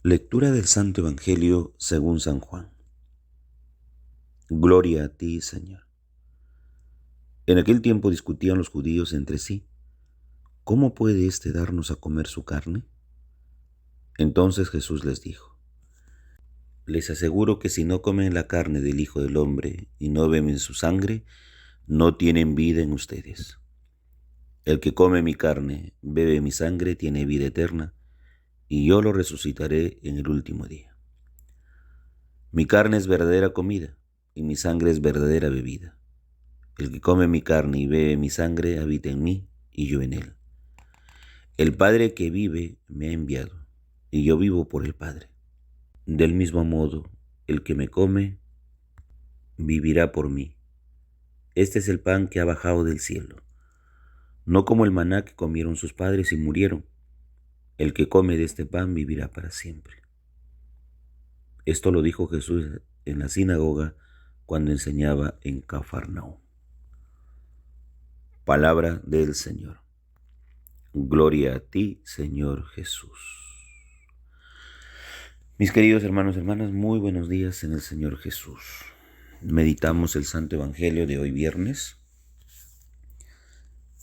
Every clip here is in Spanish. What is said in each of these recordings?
Lectura del Santo Evangelio según San Juan. Gloria a ti, Señor. En aquel tiempo discutían los judíos entre sí: ¿cómo puede éste darnos a comer su carne? Entonces Jesús les dijo: les aseguro que si no comen la carne del Hijo del Hombre y no beben su sangre, no tienen vida en ustedes. El que come mi carne, bebe mi sangre, tiene vida eterna, y yo lo resucitaré en el último día. Mi carne es verdadera comida, y mi sangre es verdadera bebida. El que come mi carne y bebe mi sangre habita en mí, y yo en él. El Padre que vive me ha enviado, y yo vivo por el Padre. Del mismo modo, el que me come vivirá por mí. Este es el pan que ha bajado del cielo, no como el maná que comieron sus padres y murieron. El que come de este pan vivirá para siempre. Esto lo dijo Jesús en la sinagoga cuando enseñaba en Cafarnaúm. Palabra del Señor. Gloria a ti, Señor Jesús. Mis queridos hermanos y hermanas, muy buenos días en el Señor Jesús. Meditamos el Santo Evangelio de hoy viernes,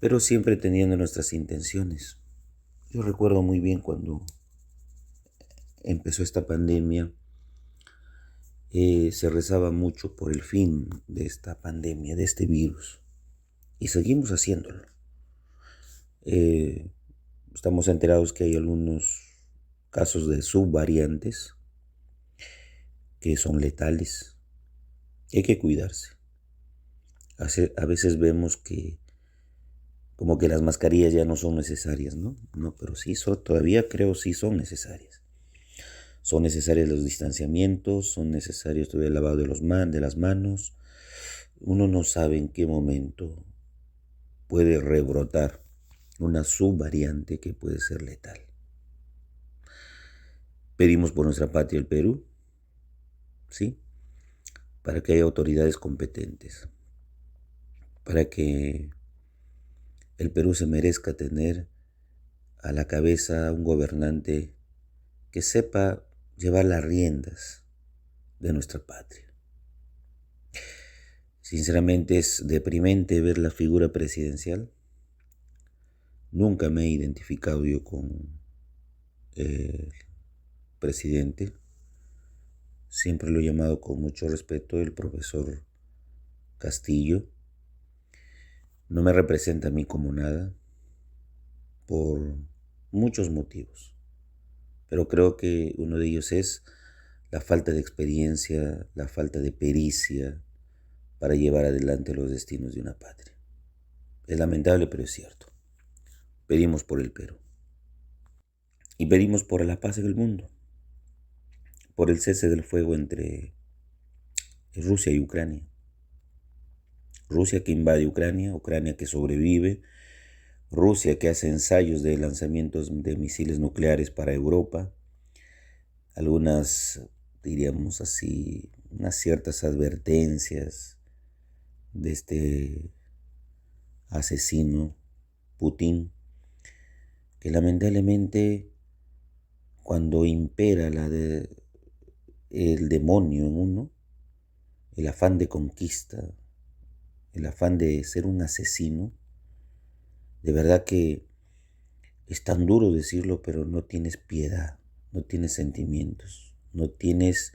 pero siempre teniendo nuestras intenciones. Yo recuerdo muy bien cuando empezó esta pandemia, se rezaba mucho por el fin de esta pandemia, de este virus, y seguimos haciéndolo. Estamos enterados que hay algunos casos de subvariantes que son letales. Hay que cuidarse. A veces vemos que como que las mascarillas ya no son necesarias, ¿no? No, pero sí todavía creo sí son necesarias. Son necesarios los distanciamientos, son necesarios todavía el lavado de las manos. Uno no sabe en qué momento puede rebrotar una subvariante que puede ser letal. Pedimos por nuestra patria, el Perú, ¿sí?, para que haya autoridades competentes, para que el Perú se merezca tener a la cabeza un gobernante que sepa llevar las riendas de nuestra patria. Sinceramente es deprimente ver la figura presidencial. Nunca me he identificado yo con el presidente. Siempre lo he llamado con mucho respeto el profesor Castillo. No me representa a mí como nada, por muchos motivos. Pero creo que uno de ellos es la falta de experiencia, la falta de pericia para llevar adelante los destinos de una patria. Es lamentable, pero es cierto. Pedimos por el Perú. Y pedimos por la paz en el mundo, por el cese del fuego entre Rusia y Ucrania. Rusia que invade Ucrania, Ucrania que sobrevive, Rusia que hace ensayos de lanzamientos de misiles nucleares para Europa, algunas, diríamos así, unas ciertas advertencias de este asesino Putin, que lamentablemente cuando impera el demonio en uno, el afán de conquista, el afán de ser un asesino, de verdad que es tan duro decirlo, pero no tienes piedad, no tienes sentimientos, no tienes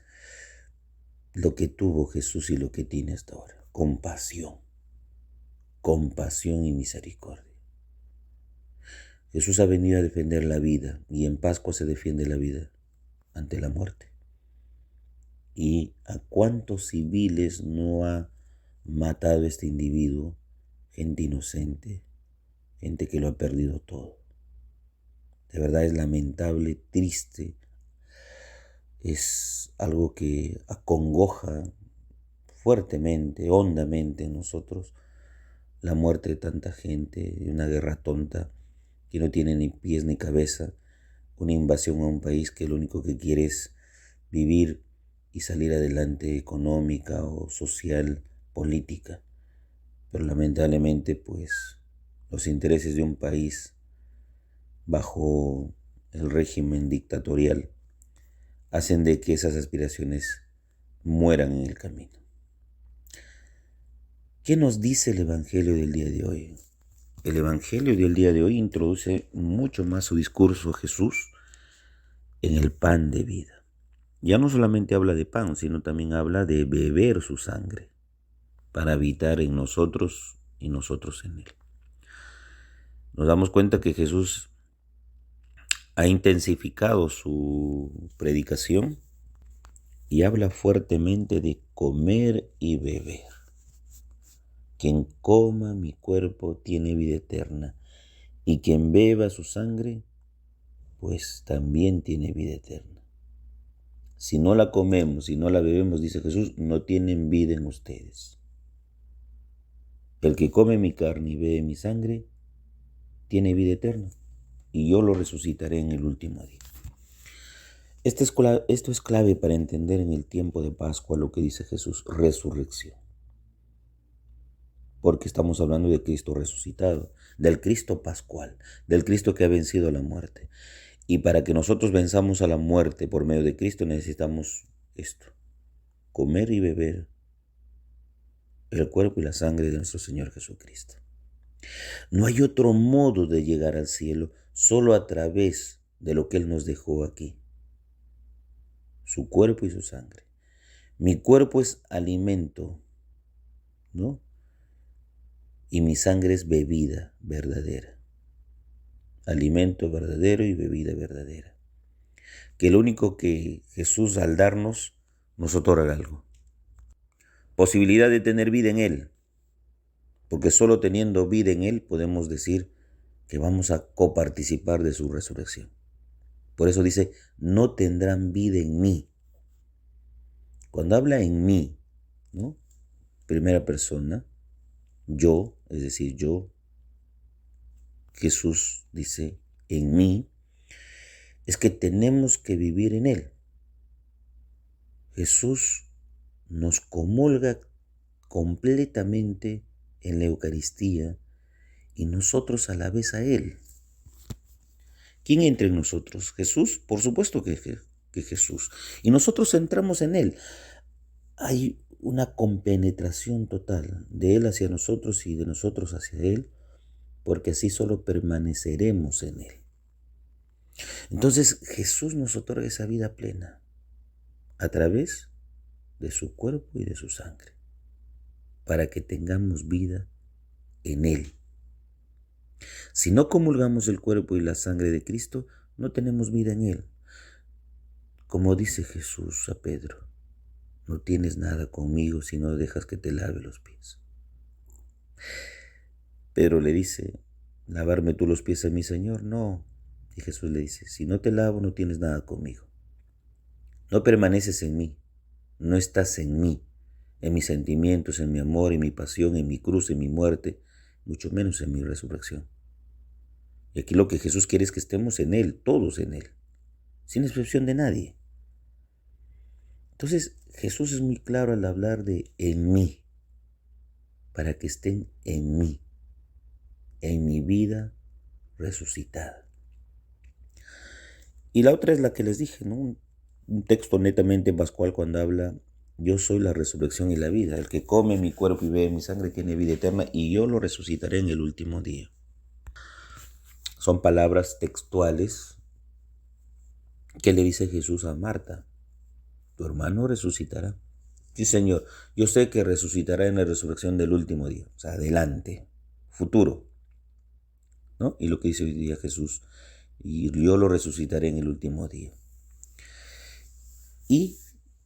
lo que tuvo Jesús y lo que tiene hasta ahora: compasión y misericordia. Jesús ha venido a defender la vida, y en Pascua se defiende la vida ante la muerte. ¿Y a cuántos civiles no ha matado este individuo? Gente inocente, gente que lo ha perdido todo. De verdad es lamentable, triste, es algo que acongoja fuertemente, hondamente en nosotros, la muerte de tanta gente, una guerra tonta que no tiene ni pies ni cabeza, una invasión a un país que lo único que quiere es vivir y salir adelante económica o social, política. Pero lamentablemente, pues, los intereses de un país bajo el régimen dictatorial hacen de que esas aspiraciones mueran en el camino. ¿Qué nos dice el Evangelio del día de hoy? El Evangelio del día de hoy introduce mucho más su discurso Jesús en el pan de vida. Ya no solamente habla de pan, sino también habla de beber su sangre para habitar en nosotros y nosotros en Él. Nos damos cuenta que Jesús ha intensificado su predicación y habla fuertemente de comer y beber. Quien coma mi cuerpo tiene vida eterna, y quien beba su sangre, pues también tiene vida eterna. Si no la comemos, si no la bebemos, dice Jesús, no tienen vida en ustedes. El que come mi carne y bebe mi sangre, tiene vida eterna, y yo lo resucitaré en el último día. Esto es clave para entender en el tiempo de Pascua lo que dice Jesús, resurrección. Porque estamos hablando de Cristo resucitado, del Cristo pascual, del Cristo que ha vencido a la muerte. Y para que nosotros venzamos a la muerte por medio de Cristo necesitamos esto, comer y beber el cuerpo y la sangre de nuestro Señor Jesucristo. No hay otro modo de llegar al cielo, solo a través de lo que Él nos dejó aquí, su cuerpo y su sangre. Mi cuerpo es alimento, ¿no? Y mi sangre es bebida verdadera. Alimento verdadero y bebida verdadera. Que lo único que Jesús al darnos nos otorga algo. Posibilidad de tener vida en Él. Porque solo teniendo vida en Él podemos decir que vamos a coparticipar de su resurrección. Por eso dice, no tendrán vida en mí. Cuando habla en mí, ¿no? Primera persona, yo, es decir, yo, Jesús dice, en mí, es que tenemos que vivir en Él. Jesús nos comulga completamente en la Eucaristía y nosotros a la vez a Él. ¿Quién entra en nosotros? ¿Jesús? Por supuesto que Jesús. Y nosotros entramos en Él. Hay una compenetración total de Él hacia nosotros y de nosotros hacia Él, porque así solo permaneceremos en Él. Entonces Jesús nos otorga esa vida plena a través de su cuerpo y de su sangre, para que tengamos vida en Él. Si no comulgamos el cuerpo y la sangre de Cristo, no tenemos vida en Él. Como dice Jesús a Pedro, no tienes nada conmigo si no dejas que te lave los pies. Pedro le dice, ¿lavarme tú los pies a mi Señor? No. Y Jesús le dice, si no te lavo no tienes nada conmigo. No permaneces en mí, no estás en mí, en mis sentimientos, en mi amor, en mi pasión, en mi cruz, en mi muerte, mucho menos en mi resurrección. Y aquí lo que Jesús quiere es que estemos en Él, todos en Él, sin excepción de nadie. Entonces Jesús es muy claro al hablar de en mí, para que estén en mí, en mi vida resucitada. Y la otra es la que les dije, ¿no? Un texto netamente pascual cuando habla, yo soy la resurrección y la vida. El que come mi cuerpo y bebe mi sangre tiene vida eterna y yo lo resucitaré en el último día. Son palabras textuales que le dice Jesús a Marta. Tu hermano resucitará. Sí, Señor, yo sé que resucitará en la resurrección del último día. O sea, adelante, futuro, ¿no? Y lo que dice hoy día Jesús, y yo lo resucitaré en el último día. Y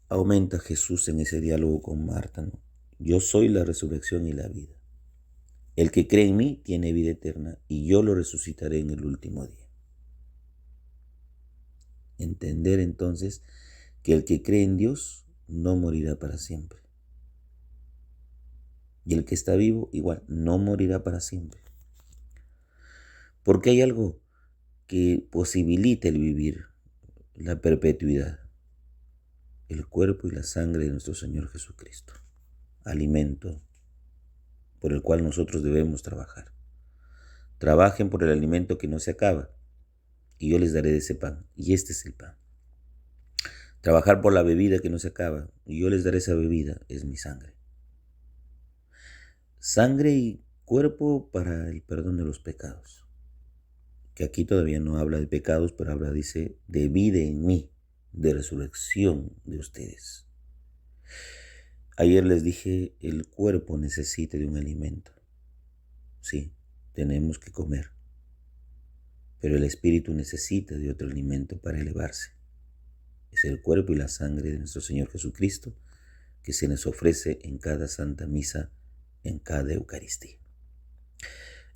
aumenta Jesús en ese diálogo con Marta, ¿no? Yo soy la resurrección y la vida. El que cree en mí tiene vida eterna y yo lo resucitaré en el último día. Entender entonces que el que cree en Dios no morirá para siempre. Y el que está vivo igual no morirá para siempre. Porque hay algo que posibilita el vivir, la perpetuidad. El cuerpo y la sangre de nuestro Señor Jesucristo. Alimento por el cual nosotros debemos trabajar. Trabajen por el alimento que no se acaba y yo les daré de ese pan. Y este es el pan. trabajar por la bebida que no se acaba, y yo les daré esa bebida, es mi sangre. Sangre y cuerpo para el perdón de los pecados. Que aquí todavía no habla de pecados, pero habla, dice, de vida en mí, de resurrección de ustedes. Ayer les dije, el cuerpo necesita de un alimento. Sí, tenemos que comer. Pero el espíritu necesita de otro alimento para elevarse. Es el cuerpo y la sangre de nuestro Señor Jesucristo que se nos ofrece en cada Santa Misa, en cada Eucaristía.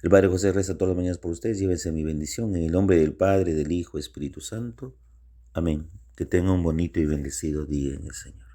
El Padre José reza todas las mañanas por ustedes. Llévense mi bendición en el nombre del Padre, del Hijo, Espíritu Santo. Amén. Que tengan un bonito y bendecido día en el Señor.